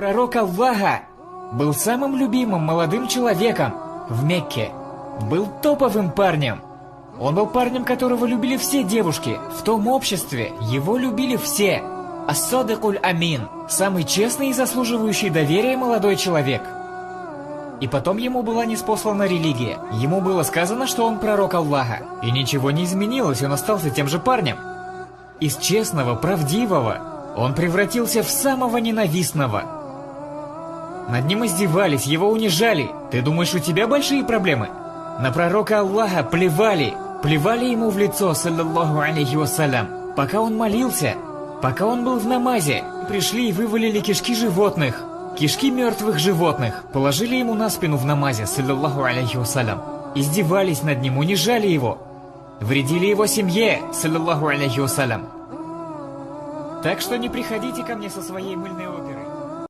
Пророк Аллаха был самым любимым молодым человеком в Мекке. Был топовым парнем. Он был парнем, которого любили все девушки. В том обществе его любили все. Ас-Садикуль Амин. Самый честный и заслуживающий доверия молодой человек. И потом ему была ниспослана религия. Ему было сказано, что он пророк Аллаха. И ничего не изменилось, он остался тем же парнем. Из честного, правдивого он превратился в самого ненавистного. Над ним издевались, его унижали. Ты думаешь, у тебя большие проблемы? На пророка Аллаха плевали. Плевали ему в лицо, саллаллаху алейхи вассалям. Пока он молился, пока он был в намазе, пришли и вывалили кишки животных. Кишки мертвых животных. Положили ему на спину в намазе, саллаллаху алейхи вассалям. Издевались над ним, унижали его. Вредили его семье, саллаллаху алейхи вассалям. Так что не приходите ко мне со своей мыльной